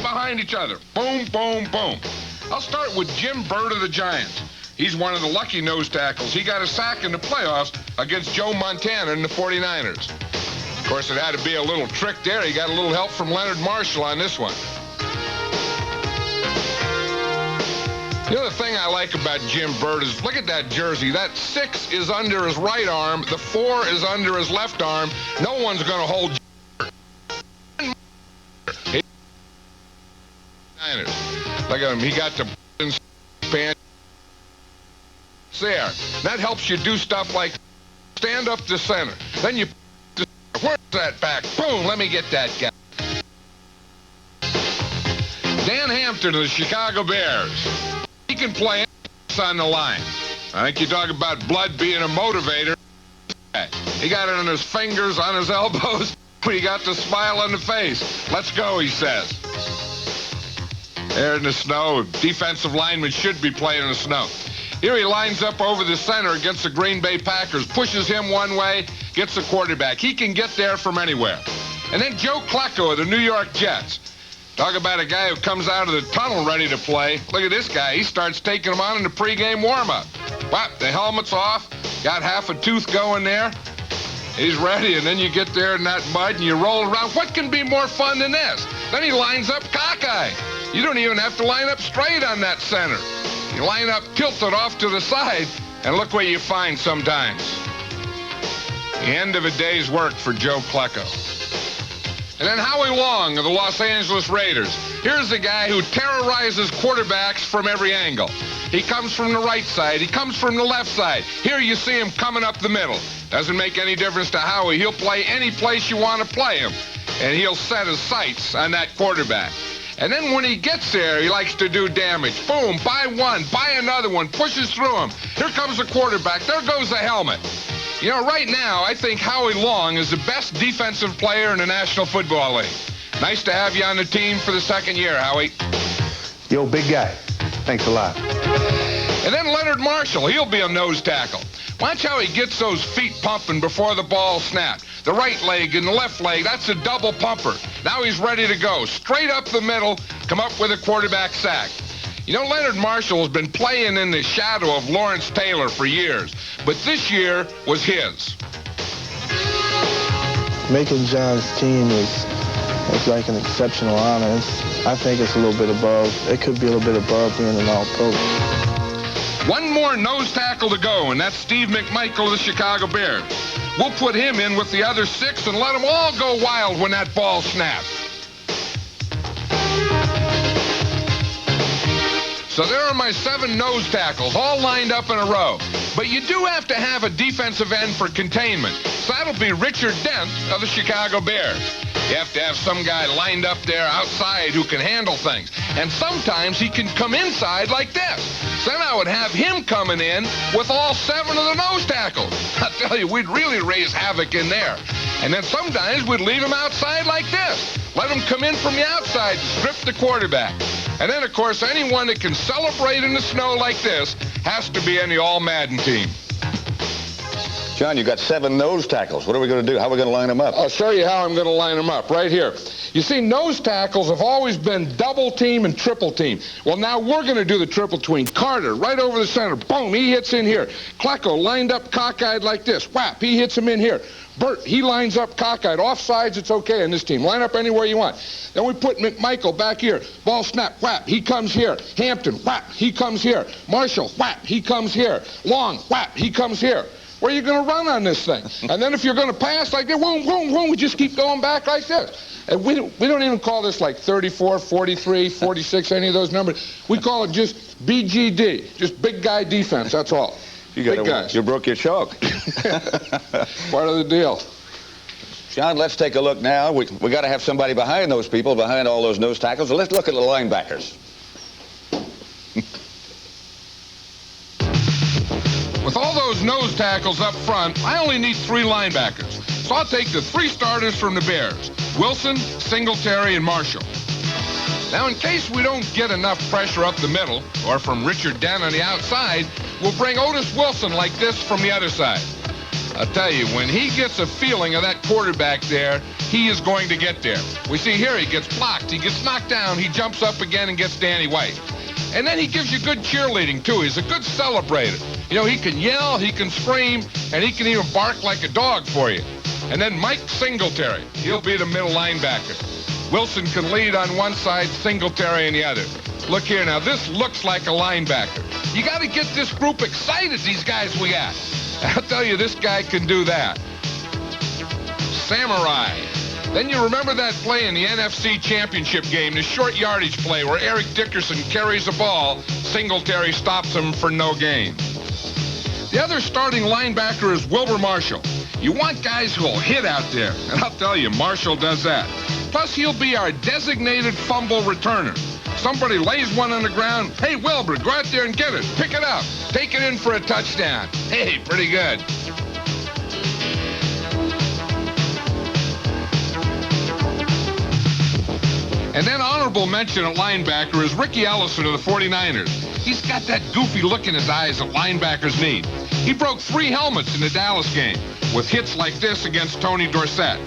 behind each other. Boom, boom, boom. I'll start with Jim BURT of the Giants. He's one of the lucky nose tackles. He got a sack in the playoffs against Joe Montana and the 49ers. Of course, it had to be a little trick there. He got a little help from Leonard Marshall on this one. The other thing I like about Jim BURT is, look at that jersey. That 6 is under his right arm. The 4 is under his left arm. No one's going to hold Jim BURT. Look at him. He got the span there. That helps you do stuff like stand up to center. Then you where's that back? Boom, let me get that guy. Dan Hampton of the Chicago Bears. He can play on the line. I think you talk about blood being a motivator. He got it on his fingers, on his elbows. He got the smile on the face. Let's go, he says. There in the snow, defensive linemen should be playing in the snow. Here he lines up over the center against the Green Bay Packers, pushes him one way, gets the quarterback. He can get there from anywhere. And then Joe Klecko of the New York Jets. Talk about a guy who comes out of the tunnel ready to play. Look at this guy. He starts taking them on in the pregame warm-up. Whap, the helmet's off, got half a tooth going there. He's ready, and then you get there in that mud and you roll around. What can be more fun than this? Then he lines up cockeyed. You don't even have to line up straight on that center. You line up tilted off to the side, and look what you find sometimes. The end of a day's work for Joe Klecko. And then Howie Long of the Los Angeles Raiders. Here's the guy who terrorizes quarterbacks from every angle. He comes from the right side. He comes from the left side. Here you see him coming up the middle. Doesn't make any difference to Howie. He'll play any place you want to play him, and he'll set his sights on that quarterback. And then when he gets there, he likes to do damage. Boom, buy one, buy another one, pushes through him. Here comes the quarterback. There goes the helmet. You know, right now, I think Howie Long is the best defensive player in the National Football League. Nice to have you on the team for the second year, Howie. Yo, big guy. Thanks a lot. And then Leonard Marshall, he'll be a nose tackle. Watch how he gets those feet pumping before the ball snapped. The right leg and the left leg, that's a double pumper. Now he's ready to go. Straight up the middle, come up with a quarterback sack. You know, Leonard Marshall has been playing in the shadow of Lawrence Taylor for years, but this year was his. Making John's team is like an exceptional honor. I think it's a little bit above. It could be a little bit above being an all-pro. One more nose tackle to go, and that's Steve McMichael of the Chicago Bears. We'll put him in with the other 6 and let them all go wild when that ball snaps. So there are my 7 nose tackles, all lined up in a row. But you do have to have a defensive end for containment. So that'll be Richard Dent of the Chicago Bears. You have to have some guy lined up there outside who can handle things. And sometimes he can come inside like this. So then I would have him coming in with all 7 of the nose tackles. I tell you, we'd really raise havoc in there. And then sometimes we'd leave him outside like this. Let him come in from the outside to strip the quarterback. And then, of course, anyone that can celebrate in the snow like this has to be in the All-Madden team. John, you got 7 nose tackles. What are we going to do? How are we going to line them up? I'll show you how I'm going to line them up right here. You see, nose tackles have always been double team and triple team. Well, now we're going to do the triple team. Carter, right over the center. Boom, he hits in here. Klecko lined up cockeyed like this. Whap, he hits him in here. BURT, he lines up cockeyed. Offsides, it's okay in this team. Line up anywhere you want. Then we put McMichael back here. Ball snap, whap, he comes here. Hampton, whap, he comes here. Marshall, whap, he comes here. Long, whap, he comes here. Where are you going to run on this thing? And then if you're going to pass like that, boom, boom, boom, we just keep going back like this. And we don't even call this like 34, 43, 46, any of those numbers. We call it just BGD, just big guy defense, that's all. Big guys. You broke your chalk. Part of the deal. John, let's take a look now. We got to have somebody behind those people, behind all those nose tackles. So let's look at the linebackers. With all those nose tackles up front, I only need 3 linebackers. So I'll take the 3 starters from the Bears: Wilson, Singletary, and Marshall. Now, in case we don't get enough pressure up the middle, or from Richard Dent on the outside, we'll bring Otis Wilson like this from the other side. I'll tell you, when he gets a feeling of that quarterback there, he is going to get there. We see here he gets blocked, he gets knocked down, he jumps up again and gets Danny White. And then he gives you good cheerleading, too. He's a good celebrator. You know, he can yell, he can scream, and he can even bark like a dog for you. And then Mike Singletary, he'll be the middle linebacker. Wilson can lead on one side, Singletary on the other. Look here now, this looks like a linebacker. You got to get this group excited, these guys we got. I'll tell you, this guy can do that. Samurai. Then you remember that play in the NFC Championship game, the short yardage play where Eric Dickerson carries the ball. Singletary stops him for no gain. The other starting linebacker is Wilber Marshall. You want guys who'll hit out there, and I'll tell you, Marshall does that. Plus, he'll be our designated fumble returner. Somebody lays one on the ground. Hey, Wilber, go out there and get it. Pick it up. Take it in for a touchdown. Hey, pretty good. And then honorable mention at linebacker is Ricky Ellison of the 49ers. He's got that goofy look in his eyes that linebackers need. He broke 3 helmets in the Dallas game with hits like this against Tony Dorsett.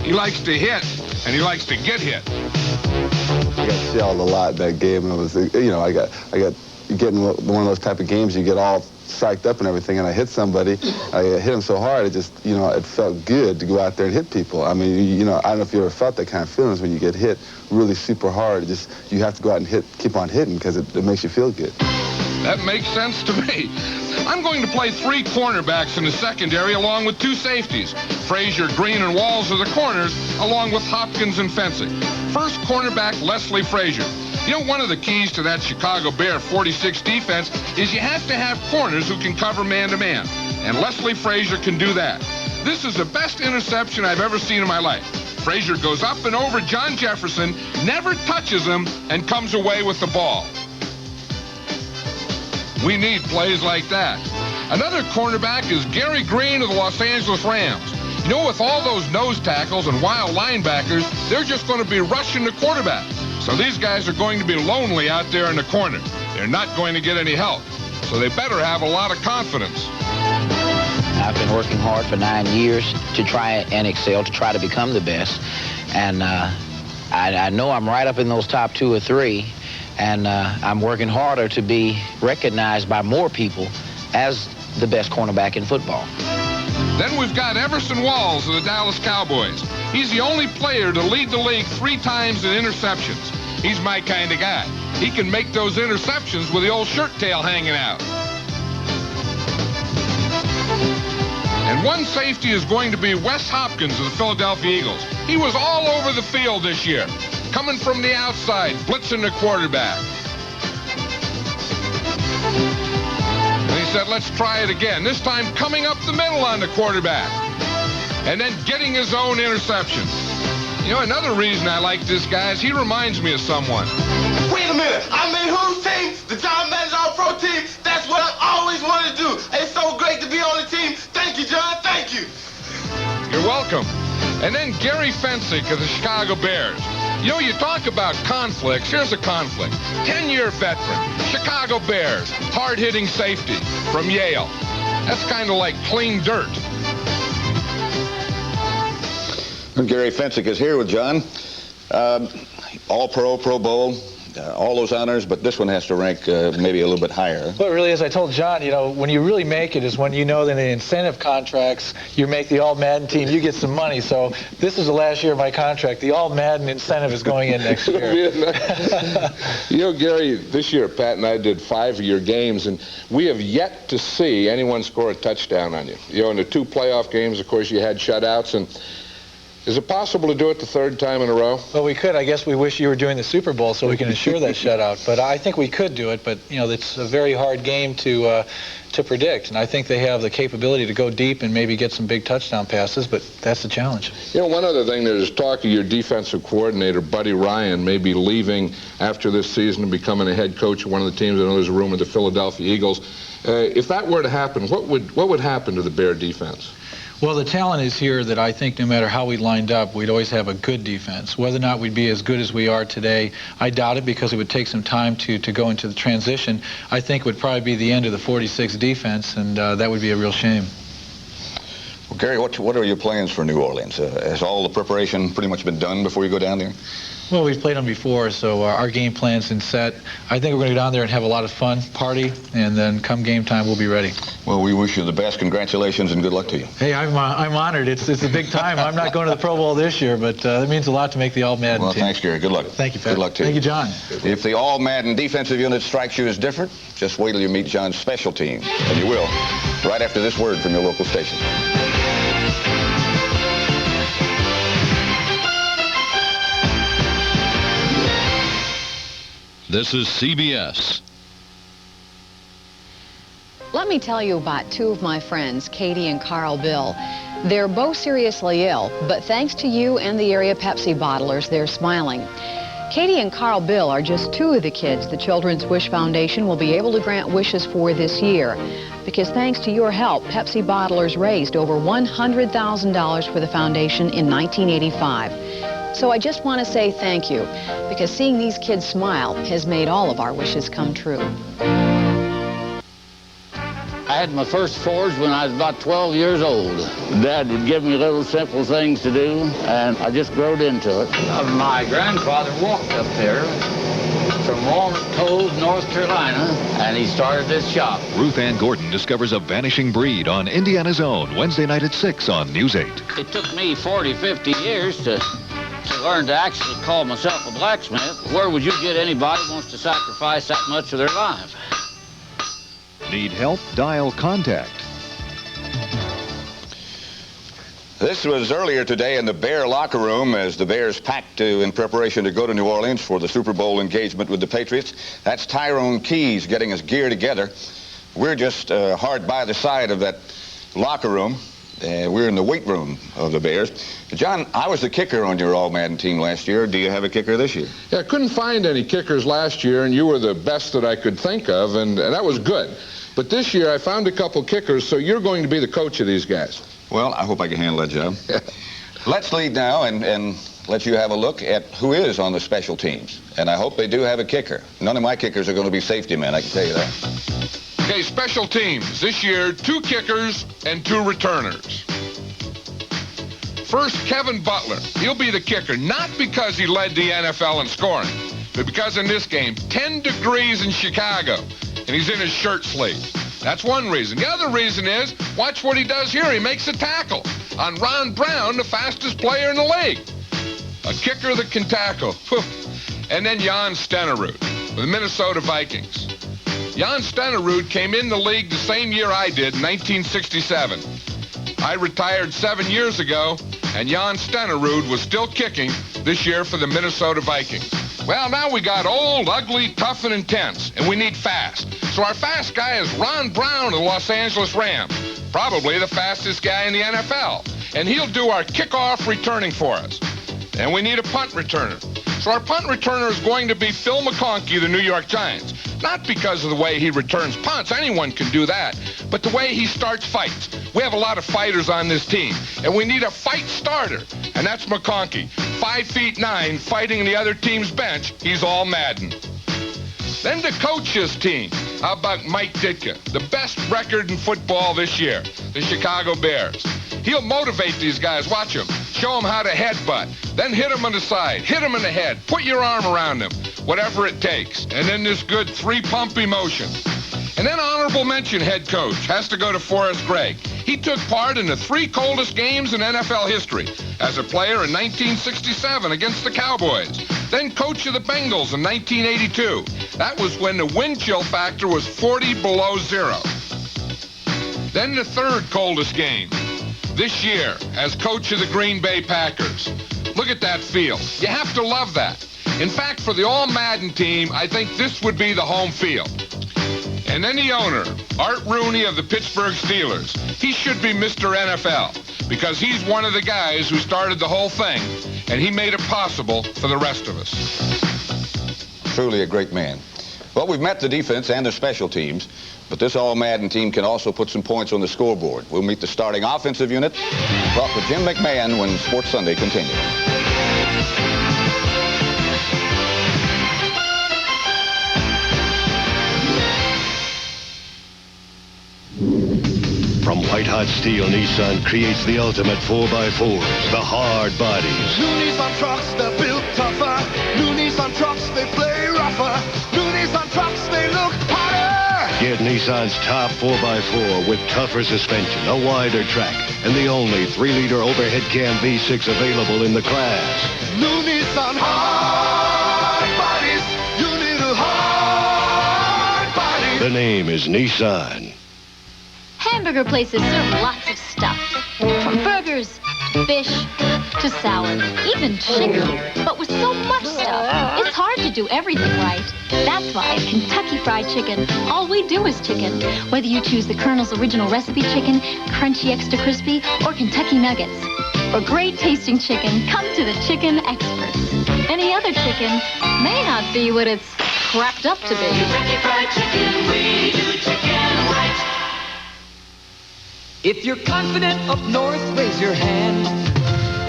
He likes to hit, and he likes to get hit. I got shelled a lot that game. It was, you know, I got getting one of those type of games you get all psyched up and everything, and I hit somebody. I hit him so hard, it just, you know, it felt good to go out there and hit people. I mean, you know, I don't know if you ever felt that kind of feelings when you get hit really super hard. It just, you have to go out and keep on hitting because it makes you feel good. That makes sense to me. I'm going to play 3 cornerbacks in the secondary along with 2 safeties. Frazier, Green, and Walls are the corners, along with Hopkins and FENCIK. First cornerback, Leslie Frazier. You know, one of the keys to that Chicago Bear 46 defense is you have to have corners who can cover man-to-man. And Leslie Frazier can do that. This is the best interception I've ever seen in my life. Frazier goes up and over John Jefferson, never touches him, and comes away with the ball. We need plays like that. Another cornerback is Gary Green of the Los Angeles Rams. You know, with all those nose tackles and wild linebackers, they're just going to be rushing the quarterback. So these guys are going to be lonely out there in the corner. They're not going to get any help. So they better have a lot of confidence. I've been working hard for 9 years to try and excel, to try to become the best. And I know I'm right up in those top 2 or 3. And I'm working harder to be recognized by more people as the best cornerback in football. Then we've got Everson Walls of the Dallas Cowboys. He's the only player to lead the league 3 times in interceptions. He's my kind of guy. He can make those interceptions with the old shirt tail hanging out. And one safety is going to be Wes Hopkins of the Philadelphia Eagles. He was all over the field this year, coming from the outside, blitzing the quarterback. And he said, let's try it again. This time coming up the middle on the quarterback. And then getting his own interception. You know, another reason I like this guy is he reminds me of someone. Wait a minute. I'm in whose team? The John Madden All-Pro team. That's what I've always wanted to do. It's so great to be on the team. Thank you, John. Thank you. You're welcome. And then Gary FENCIK of the Chicago Bears. You know, you talk about conflicts. Here's a conflict. 10-year veteran, Chicago Bears, hard-hitting safety from Yale. That's kind of like clean dirt. Gary FENCIK is here with John. All-Pro, Pro Bowl, all those honors, but this one has to rank maybe a little bit higher. Well, really, as I told John, you know, when you really make it is when you know that in incentive contracts, you make the All-Madden team, you get some money. So this is the last year of my contract. The All-Madden incentive is going in next year. You know, Gary, this year Pat and I did 5 of your games, and we have yet to see anyone score a touchdown on you. You know, in the 2 playoff games, of course, you had shutouts, and is it possible to do it the 3rd time in a row? Well, we could. I guess we wish you were doing the Super Bowl so we can ensure that shutout. But I think we could do it. But, you know, it's a very hard game to predict. And I think they have the capability to go deep and maybe get some big touchdown passes. But that's the challenge. You know, one other thing, there's talk of your defensive coordinator, Buddy Ryan, may be leaving after this season and becoming a head coach of one of the teams. I know there's a rumor, the Philadelphia Eagles. If that were to happen, what would happen to the Bear defense? Well, the talent is here that I think no matter how we lined up, we'd always have a good defense. Whether or not we'd be as good as we are today, I doubt it because it would take some time to go into the transition. I think it would probably be the end of the 46 defense, and that would be a real shame. Gary, what are your plans for New Orleans? Has all the preparation pretty much been done before you go down there? Well, we've played them before, so our game plan's been set. I think we're going to go down there and have a lot of fun, party, and then come game time, we'll be ready. Well, we wish you the best. Congratulations and good luck to you. Hey, I'm honored. It's a big time. I'm not going to the Pro Bowl this year, but it means a lot to make the All-Madden Well, team. thanks, Gary. Good luck. Thank you, Pat. Good luck to you. Thank you, John. If the All-Madden defensive unit strikes you as different, just wait till you meet John's special team, and you will, right after this word from your local station. This is CBS. Let me tell you about two of my friends, Katie and Carl Bill. They're both seriously ill, but thanks to you and the area Pepsi bottlers, they're smiling. Katie and Carl Bill are just two of the kids the Children's Wish Foundation will be able to grant wishes for this year. Because thanks to your help, Pepsi bottlers raised over $100,000 for the foundation in 1985. So I just want to say thank you, because seeing these kids smile has made all of our wishes come true. I had my first forge when I was about 12 years old. Dad would give me little simple things to do, and I just growed into it. My grandfather walked up there from Walnut Cove, North Carolina, and he started this shop. Ruth Ann Gordon discovers a vanishing breed on Indiana's Own, Wednesday night at 6 on News 8. It took me 40, 50 years to learn to actually call myself a blacksmith. Where would you get anybody who wants to sacrifice that much of their life? Need help? Dial Contact. This was earlier today in the Bear locker room as the Bears packed in preparation to go to New Orleans for the Super Bowl engagement with the Patriots. That's Tyrone Keys getting his gear together. We're just hard by the side of that locker room. We're in the weight room of the Bears. John, I was the kicker on your All-Madden team last year. Do you have a kicker this year? Yeah, I couldn't find any kickers last year, and you were the best that I could think of, and that was good. But this year I found a couple kickers, so you're going to be the coach of these guys. Well, I hope I can handle that job. Let's lead now and let you have a look at who is on the special teams. And I hope they do have a kicker. None of my kickers are going to be safety men, I can tell you that. Okay, special teams. This year, 2 kickers and 2 returners. First, Kevin Butler. He'll be the kicker, not because he led the NFL in scoring, but because in this game, 10 degrees in Chicago, and he's in his shirt sleeves. That's one reason. The other reason is, watch what he does here. He makes a tackle on Ron Brown, the fastest player in the league. A kicker that can tackle. And then Jan Stenerud with the Minnesota Vikings. Jan Stenerud came in the league the same year I did, in 1967. I retired 7 years ago, and Jan Stenerud was still kicking this year for the Minnesota Vikings. Well, now we got old, ugly, tough, and intense, and we need fast. So our fast guy is Ron Brown of the Los Angeles Rams, probably the fastest guy in the NFL. And he'll do our kickoff returning for us. And we need a punt returner. So our punt returner is going to be Phil McConkey of the New York Giants. Not because of the way he returns punts, anyone can do that, but the way he starts fights. We have a lot of fighters on this team, and we need a fight starter, and that's McConkey. 5'9", fighting the other team's bench. He's All-Madden. Then the coach's team. How about Mike Ditka, the best record in football this year, the Chicago Bears. He'll motivate these guys. Watch him. Show them how to headbutt. Then hit them on the side. Hit them in the head. Put your arm around them. Whatever it takes. And then this good 3-pump emotion. And then honorable mention head coach has to go to Forrest Gregg. He took part in the 3 coldest games in NFL history as a player in 1967 against the Cowboys. Then coach of the Bengals in 1982. That was when the wind chill factor was 40 below zero. Then the 3rd coldest game this year as coach of the Green Bay Packers. Look at that field. You have to love that. In fact, for the All-Madden team, I think this would be the home field. And then the owner, Art Rooney of the Pittsburgh Steelers. He should be Mr. NFL because he's one of the guys who started the whole thing, and he made it possible for the rest of us. Truly a great man. Well, we've met the defense and the special teams, but this All-Madden team can also put some points on the scoreboard. We'll meet the starting offensive unit. Talk with Jim McMahon when Sports Sunday continues. From white-hot Hot steel Nissan creates the ultimate 4x4s, the hard bodies. New Nissan trucks, they're built tougher. New Nissan trucks, they play rougher. New Nissan trucks, they look hotter. Get Nissan's top 4x4 with tougher suspension, a wider track, and the only 3-liter overhead cam V6 available in the class. New Nissan hard bodies. You need a hard body. The name is Nissan. Hamburger places serve lots of stuff, from burgers to fish to salad, even chicken. But with so much stuff, it's hard to do everything right. That's why at Kentucky Fried Chicken, all we do is chicken. Whether you choose the Colonel's Original Recipe Chicken, Crunchy Extra Crispy, or Kentucky Nuggets. For great tasting chicken, come to the chicken experts. Any other chicken may not be what it's cracked up to be. Kentucky Fried Chicken, we do chicken right. If you're confident up north, raise your hand.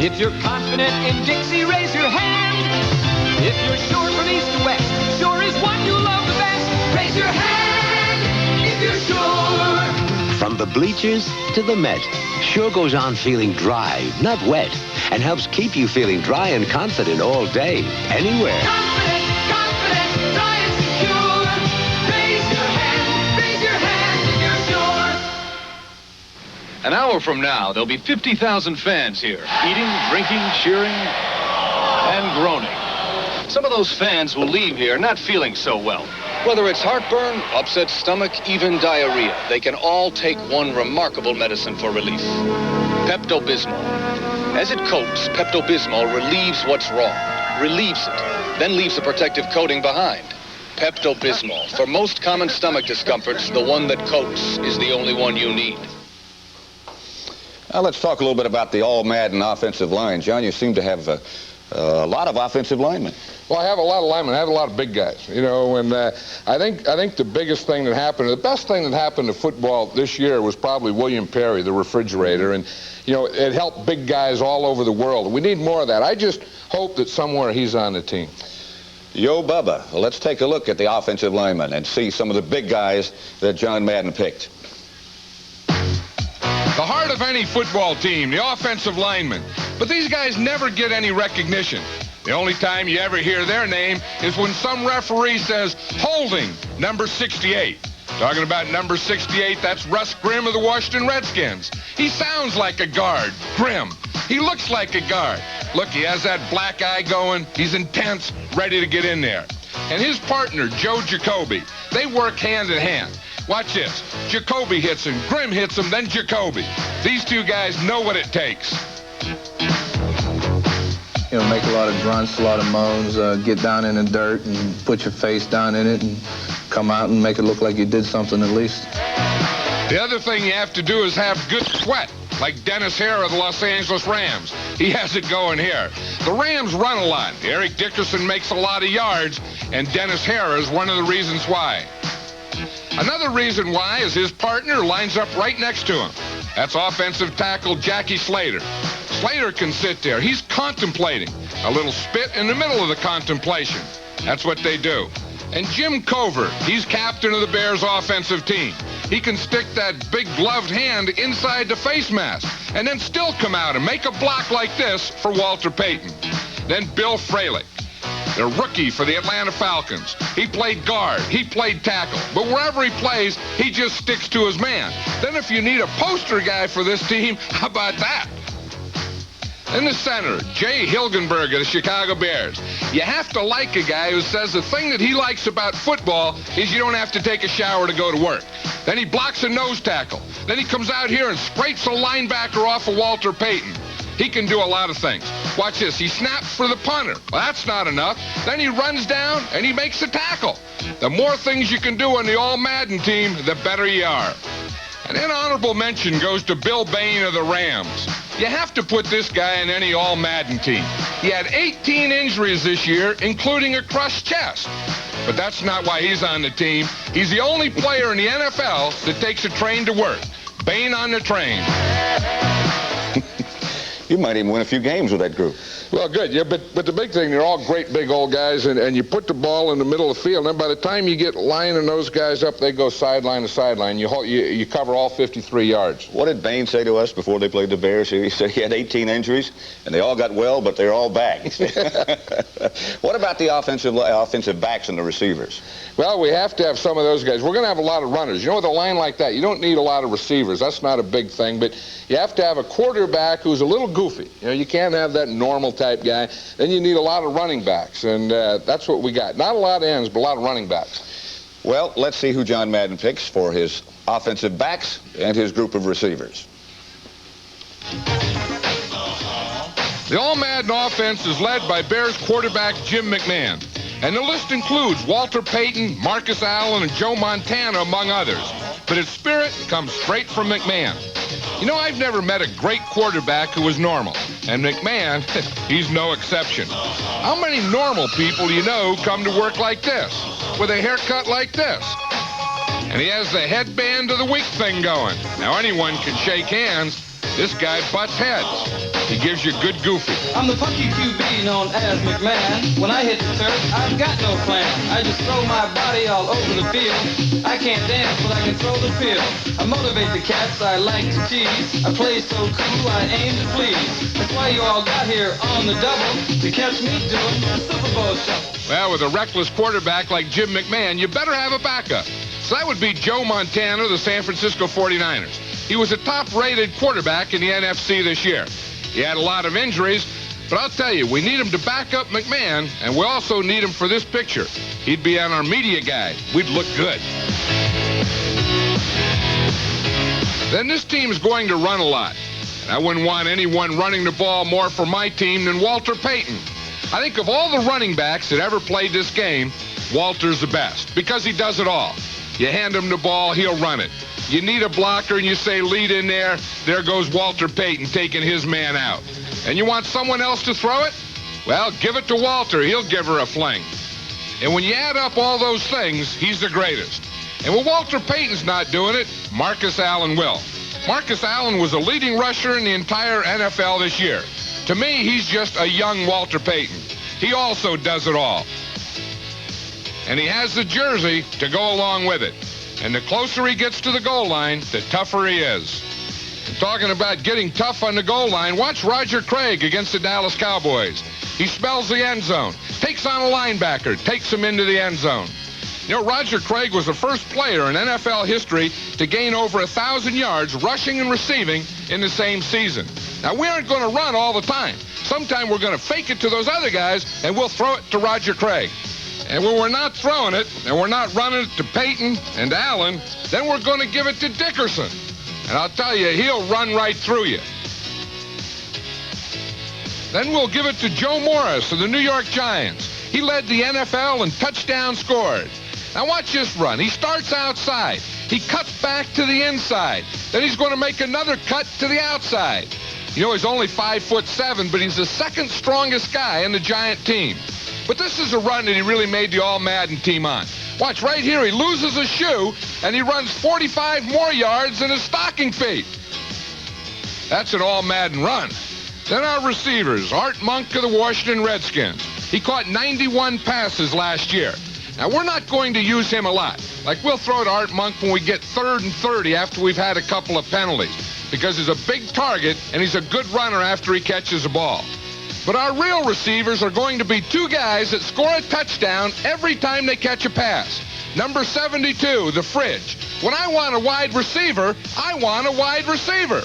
If you're confident in Dixie, raise your hand. If you're sure from east to west, sure is what you love the best, raise your hand if you're sure. From the bleachers to the Met, Sure goes on feeling dry, not wet, and helps keep you feeling dry and confident all day, anywhere. Confident, dry and secure. Raise your hand if you're sure. An hour from now, there'll be 50,000 fans here, eating, drinking, cheering, and groaning. Some of those fans will leave here not feeling so well. Whether it's heartburn, upset stomach, even diarrhea, they can all take one remarkable medicine for relief. Pepto-Bismol. As it coats, Pepto-Bismol relieves what's wrong, relieves it, then leaves a protective coating behind. Pepto-Bismol. For most common stomach discomforts, the one that coats is the only one you need. Now let's talk a little bit about the All-Madden offensive line. John, you seem to have a lot of offensive linemen. Well, I have a lot of linemen. I have a lot of big guys, you know, and I think the biggest thing that happened, the best thing that happened to football this year was probably William Perry, the refrigerator, and, you know, it helped big guys all over the world. We need more of that. I just hope that somewhere he's on the team. Yo, Bubba, well, let's take a look at the offensive linemen and see some of the big guys that John Madden picked. The heart of any football team, the offensive linemen. But these guys never get any recognition. The only time you ever hear their name is when some referee says, holding, number 68. Talking about number 68, that's Russ Grimm of the Washington Redskins. He sounds like a guard, Grimm. He looks like a guard. Look, he has that black eye going. He's intense, ready to get in there. And his partner, Joe Jacoby, they work hand in hand. Watch this. Jacoby hits him, Grimm hits him, then Jacoby. These two guys know what it takes. You know, make a lot of grunts, a lot of moans, get down in the dirt and put your face down in it and come out and make it look like you did something at least. The other thing you have to do is have good sweat, like Dennis Harrah of the Los Angeles Rams. He has it going here. The Rams run a lot. Eric Dickerson makes a lot of yards, and Dennis Harrah is one of the reasons why. Another reason why is his partner lines up right next to him. That's offensive tackle Jackie Slater. Slater can sit there. He's contemplating. A little spit in the middle of the contemplation. That's what they do. And Jim Covert, he's captain of the Bears offensive team. He can stick that big gloved hand inside the face mask and then still come out and make a block like this for Walter Payton. Then Bill Fralick, the rookie for the Atlanta Falcons. He played guard, he played tackle, but wherever he plays, he just sticks to his man. Then if you need a poster guy for this team, how about that? In the center, Jay Hilgenberg of the Chicago Bears. You have to like a guy who says the thing that he likes about football is you don't have to take a shower to go to work. Then he blocks a nose tackle. Then he comes out here and scrapes a linebacker off of Walter Payton. He can do a lot of things. Watch this. He snaps for the punter. Well, that's not enough. Then he runs down and he makes a tackle. The more things you can do on the All-Madden team, the better you are. And an honorable mention goes to Bill Bain of the Rams. You have to put this guy in any All-Madden team. He had 18 injuries this year, including a crushed chest. But that's not why he's on the team. He's the only player in the NFL that takes a train to work. Bain on the train. You might even win a few games with that group. Well, good. Yeah, but the big thing, they're all great big old guys, and you put the ball in the middle of the field, and then by the time you get lining those guys up, they go sideline to sideline. You cover all 53 yards. What did Bain say to us before they played the Bears? He said he had 18 injuries, and they all got well, but they're all back. What about the offensive backs and the receivers? Well, we have to have some of those guys. We're going to have a lot of runners. You know, with a line like that, you don't need a lot of receivers. That's not a big thing, but you have to have a quarterback who's a little goofy. You know, you can't have that normal type guy. Then you need a lot of running backs, and that's what we got. Not a lot of ends, but a lot of running backs. Well, let's see who John Madden picks for his offensive backs and his group of receivers. The All-Madden offense is led by Bears quarterback Jim McMahon. And the list includes Walter Payton, Marcus Allen, and Joe Montana, among others. But its spirit comes straight from McMahon. You know, I've never met a great quarterback who was normal. And McMahon, he's no exception. How many normal people you know come to work like this, with a haircut like this? And he has the headband of the week thing going. Now, anyone can shake hands. This guy butts heads. He gives you good goofy. I'm the punky QB known as McMahon. When I hit the turf, I've got no plan. I just throw my body all over the field. I can't dance, but I can throw the pill. I motivate the cats, I like to tease. I play so cool, I aim to please. That's why you all got here on the double, to catch me doing the Super Bowl shuffle. Well, with a reckless quarterback like Jim McMahon, you better have a backup. So that would be Joe Montana of the San Francisco 49ers. He was a top-rated quarterback in the NFC this year. He had a lot of injuries, but I'll tell you, we need him to back up McMahon, and we also need him for this picture. He'd be on our media guide. We'd look good. Then this team's going to run a lot. And I wouldn't want anyone running the ball more for my team than Walter Payton. I think of all the running backs that ever played this game, Walter's the best, because he does it all. You hand him the ball, he'll run it. You need a blocker and you say lead in there goes Walter Payton taking his man out. And you want someone else to throw it? Well, give it to Walter. He'll give her a fling. And when you add up all those things, he's the greatest. And when Walter Payton's not doing it, Marcus Allen will. Marcus Allen was a leading rusher in the entire NFL this year. To me, he's just a young Walter Payton. He also does it all. And he has the jersey to go along with it. And the closer he gets to the goal line, the tougher he is. And talking about getting tough on the goal line, watch Roger Craig against the Dallas Cowboys. He smells the end zone, takes on a linebacker, takes him into the end zone. You know, Roger Craig was the first player in NFL history to gain over 1,000 yards rushing and receiving in the same season. Now, we aren't going to run all the time. Sometime we're going to fake it to those other guys, and we'll throw it to Roger Craig. And when we're not throwing it, and we're not running it to Payton and Allen, then we're going to give it to Dickerson. And I'll tell you, he'll run right through you. Then we'll give it to Joe Morris of the New York Giants. He led the NFL in touchdowns scored. Now watch this run. He starts outside. He cuts back to the inside. Then he's going to make another cut to the outside. You know, he's only 5'7", but he's the second strongest guy in the Giant team. But this is a run that he really made the All-Madden team on. Watch right here. He loses a shoe, and he runs 45 more yards than his stocking feet. That's an All-Madden run. Then our receivers, Art Monk of the Washington Redskins. He caught 91 passes last year. Now, we're not going to use him a lot. Like, we'll throw to Art Monk when we get 3rd and 30 after we've had a couple of penalties, because he's a big target, and he's a good runner after he catches the ball. But our real receivers are going to be two guys that score a touchdown every time they catch a pass. Number 72, the Fridge. When I want a wide receiver, I want a wide receiver.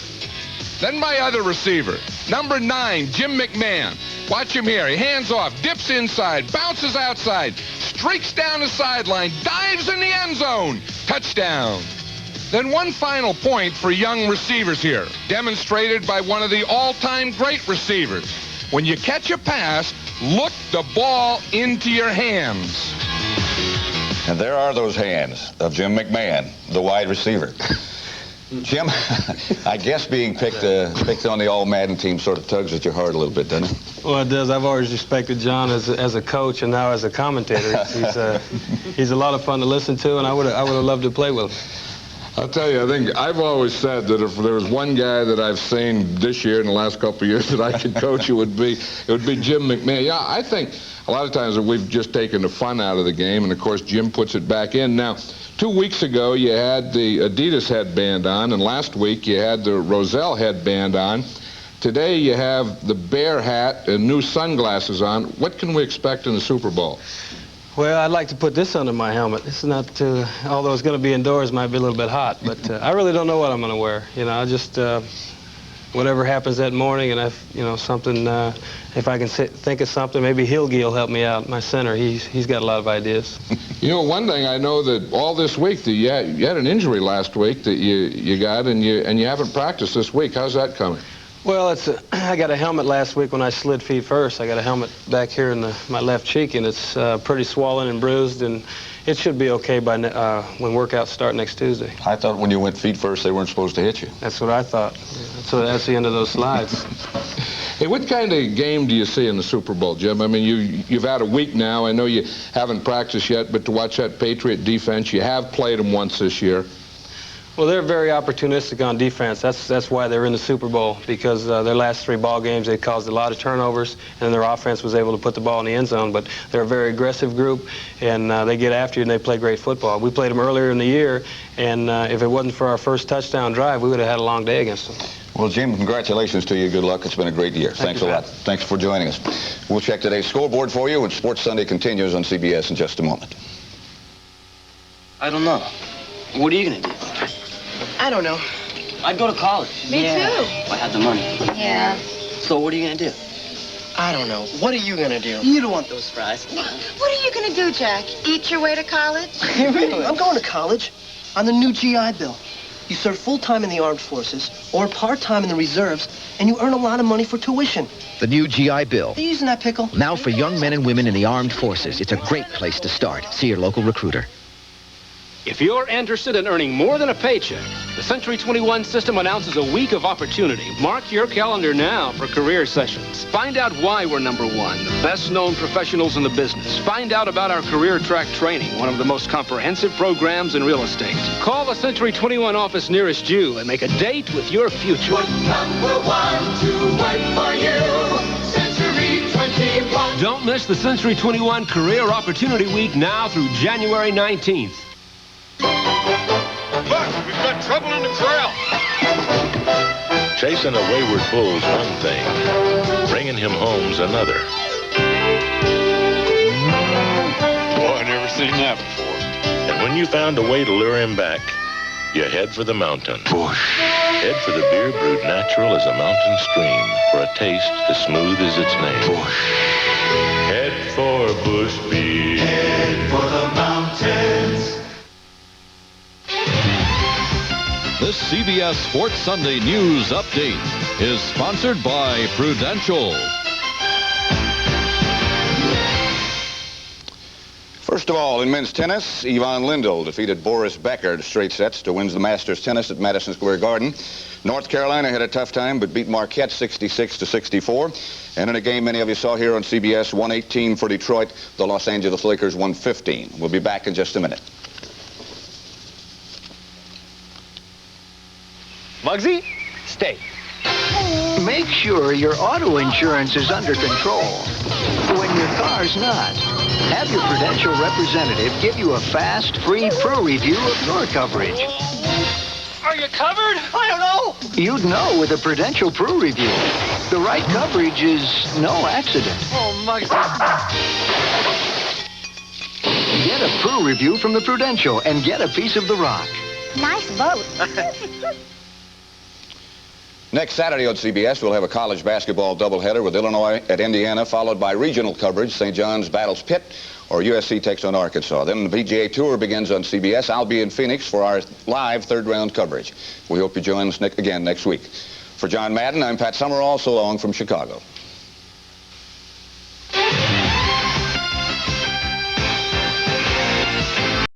Then my other receiver, number 9, Jim McMahon. Watch him here. He hands off, dips inside, bounces outside, streaks down the sideline, dives in the end zone. Touchdown. Then one final point for young receivers here, demonstrated by one of the all-time great receivers. When you catch a pass, look the ball into your hands. And there are those hands of Jim McMahon, the wide receiver. Jim, I guess being picked on the All-Madden team sort of tugs at your heart a little bit, doesn't it? Well, it does. I've always respected John as a coach and now as a commentator. He's a lot of fun to listen to, and I would have loved to play with him. I'll tell you, I think I've always said that if there was one guy that I've seen this year in the last couple of years that I could coach, it would be Jim McMahon. Yeah, I think a lot of times that we've just taken the fun out of the game, and of course Jim puts it back in. Now, 2 weeks ago you had the Adidas headband on, and last week you had the Roselle headband on. Today you have the Bear hat and new sunglasses on. What can we expect in the Super Bowl? Well, I'd like to put this under my helmet. This is not, although it's going to be indoors, might be a little bit hot, but I really don't know what I'm going to wear. You know, I just, whatever happens that morning, and something, if I can think of something, maybe Hilge will help me out, my center. He's got a lot of ideas. You know, one thing I know that all this week, that you had an injury last week that you got, and you haven't practiced this week. How's that coming? Well, I got a helmet last week when I slid feet first. I got a helmet back here in my left cheek, and it's pretty swollen and bruised, and it should be okay by when workouts start next Tuesday. I thought when you went feet first, they weren't supposed to hit you. That's what I thought. So that's the end of those slides. Hey, what kind of game do you see in the Super Bowl, Jim? I mean, you've had a week now. I know you haven't practiced yet, but to watch that Patriot defense, you have played them once this year. Well, they're very opportunistic on defense. That's why they're in the Super Bowl, because their last 3 ball games, they caused a lot of turnovers, and their offense was able to put the ball in the end zone. But they're a very aggressive group, and they get after you, and they play great football. We played them earlier in the year, and if it wasn't for our first touchdown drive, we would have had a long day against them. Well, Jim, congratulations to you. Good luck. It's been a great year. Thanks a lot. Thanks for joining us. We'll check today's scoreboard for you, and Sports Sunday continues on CBS in just a moment. I don't know. What are you going to do? I don't know. I'd go to college. Me too. If I had the money. Yeah. So what are you going to do? I don't know. What are you going to do? You don't want those fries. What are you going to do, Jack? Eat your way to college? Really? I'm going to college on the new GI Bill. You serve full-time in the armed forces or part-time in the reserves, and you earn a lot of money for tuition. The new GI Bill. Are you using that pickle? Now for young men and women in the armed forces. It's a great place to start. See your local recruiter. If you're interested in earning more than a paycheck, the Century 21 system announces a week of opportunity. Mark your calendar now for career sessions. Find out why we're #1, the best-known professionals in the business. Find out about our career track training, one of the most comprehensive programs in real estate. Call the Century 21 office nearest you and make a date with your future. #1 to work for you. Century 21. Don't miss the Century 21 Career Opportunity Week now through January 19th. Look, we've got trouble in the corral. Chasing a wayward bull's one thing. Bringing him home's another. Boy, I never seen that before. And when you found a way to lure him back, you head for the mountain. Bush. Head for the beer brewed natural as a mountain stream for a taste as smooth as its name. Bush. Head for Bush beer. Head for the mountains. This CBS Sports Sunday News Update is sponsored by Prudential. First of all, in men's tennis, Ivan Lendl defeated Boris Becker to straight sets to win the Masters tennis at Madison Square Garden. North Carolina had a tough time, but beat Marquette 66-64. And in a game many of you saw here on CBS, 118 for Detroit, the Los Angeles Lakers 115. We'll be back in just a minute. Muggsy, stay. Make sure your auto insurance is under control when your car's not. Have your Prudential representative give you a fast, free pro review of your coverage. Are you covered? I don't know. You'd know with a Prudential Pro Review. The right coverage is no accident. Oh, Muggsy. Get a Pro Review from the Prudential and get a piece of the rock. Nice boat. Next Saturday on CBS, we'll have a college basketball doubleheader with Illinois at Indiana, followed by regional coverage. St. John's battles Pitt, or USC takes on Arkansas. Then the PGA Tour begins on CBS. I'll be in Phoenix for our live third-round coverage. We hope you join us again next week. For John Madden, I'm Pat Summerall. So long from Chicago.